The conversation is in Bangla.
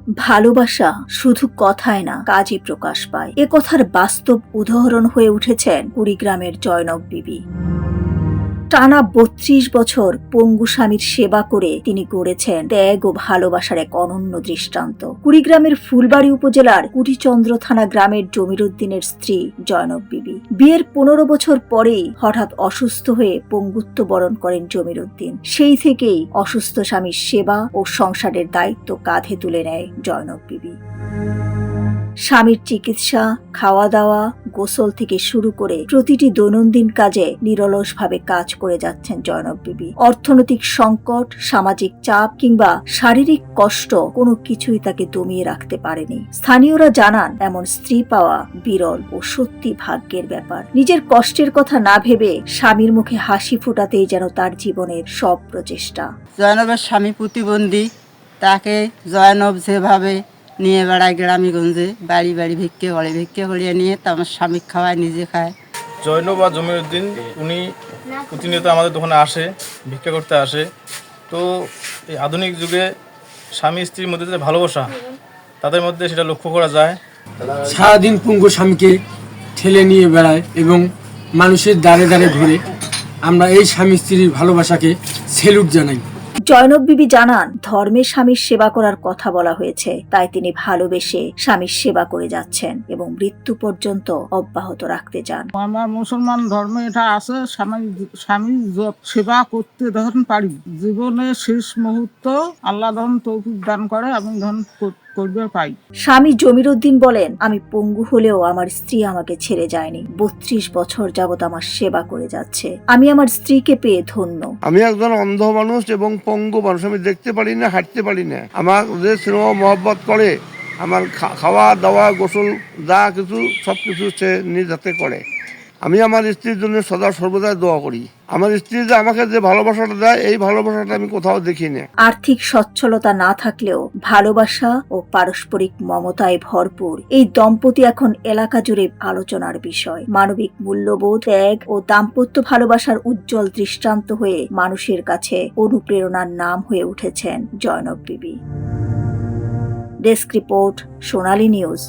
ভালোবাসা শুধু কথায় না, কাজে প্রকাশ পায়। এ কথার বাস্তব উদাহরণ হয়ে উঠেছেন কুড়িগ্রামের জয়নব বিবি। টানা ৩২ বছর পঙ্গু স্বামীর সেবা করে তিনি গড়েছেন ত্যাগ ও ভালোবাসার এক অনন্য দৃষ্টান্ত। কুড়িগ্রামের ফুলবাড়ী উপজেলার কুটিচন্দ্র থানা গ্রামের জমিরুদ্দিনের স্ত্রী জয়নব বিবি। বিয়ের ১৫ বছর পরেই হঠাৎ অসুস্থ হয়ে পঙ্গুত্ব বরণ করেন জমিরুদ্দিন। সেই থেকেই অসুস্থ স্বামীর সেবা ও সংসারের দায়িত্ব কাঁধে তুলে নেয় জয়নব বিবি। স্বামীর চিকিৎসা, খাওয়া দাওয়া, গোসল থেকে শুরু করে প্রতিটি দৈনন্দিন কাজে নিরলসভাবে কাজ করে যাচ্ছেন জয়নব বিবি। অর্থনৈতিক সংকট, সামাজিক চাপ কিংবা শারীরিক কষ্ট কোনো কিছুই তাকে দমিয়ে রাখতে পারেনি। স্থানীয়রা জানান, এমন স্ত্রী পাওয়া বিরল ও সত্যি ভাগ্যের ব্যাপার। নিজের কষ্টের কথা না ভেবে স্বামীর মুখে হাসি ফোটাতেই যেন তার জীবনের সব প্রচেষ্টা। জয়নবের স্বামী প্রতিবন্ধী, তাকে জয়নব যেভাবে নিয়ে বেড়ায় গ্রামীগঞ্জে, বাড়ি বাড়ি ভিক্ষে করিয়ে নিয়ে তো আমার স্বামী খাওয়ায়, নিজে খায়। জয়নব বা জমিরুদ্দিন উনি প্রতিনিয়ত আমাদের দোকানে আসে, ভিক্ষা করতে আসে। তো এই আধুনিক যুগে স্বামী স্ত্রীর মধ্যে যে ভালোবাসা, তাদের মধ্যে সেটা লক্ষ্য করা যায়। সারাদিন পঙ্গু স্বামীকে ঠেলে নিয়ে বেড়ায় এবং মানুষের দ্বারে দ্বারে ঘুরে। আমরা এই স্বামী স্ত্রীর ভালোবাসাকে সেলুট জানাই। জয়নব বিবি জানান, ধর্মে স্বামীর সেবা করার কথা বলা হয়েছে, তাই তিনি ভালোবেসে স্বামীর সেবা করে যাচ্ছেন এবং মৃত্যু পর্যন্ত অব্যাহত রাখতে চান। আমার মুসলমান ধর্মে এটা আছে, স্বামী সেবা করতে যখন পারি, জীবনে শেষ মুহূর্ত আল্লাহ যখন তৌফিক দান করে, আমি ধন করবে পাই। স্বামী জমিরুদ্দিন বলেন, আমি পঙ্গু হলেও আমার স্ত্রী আমাকে ছেড়ে যায়নি। ৩২ বছর যাবত আমার সেবা করে যাচ্ছে। আমি আমার স্ত্রীকে পেয়ে ধন্য। আমি একজন অন্ধ মানুষ এবং পঙ্গু মানুষ, আমি দেখতে পারি না, হাঁটতে পারি না। আমার যে স্নেহ মহব্বত করে, আমার খাওয়া দাওয়া, গোসল যা কিছু সব কিছু সে নিজ হাতে করে। আমি আমার স্ত্রীর জন্য সদা সর্বদা দোয়া করি। আমার স্ত্রী যে আমাকে যে ভালোবাসাটা দেয়, এই ভালোবাসাটা আমি কোথাও দেখি না। আর্থিক সচ্ছলতা না থাকলেও ভালোবাসা ও পারস্পরিক মমতায় ভরপুর এই দম্পতি এখন এলাকা জুড়ে আলোচনার বিষয়। মানবিক মূল্যবোধ, ত্যাগ ও দাম্পত্য ভালোবাসার উজ্জ্বল দৃষ্টান্ত হয়ে মানুষের কাছে অনুপ্রেরণার নাম হয়ে উঠেছেন জয়নব বিবি। ডেস্ক রিপোর্ট, সোনালী নিউজ।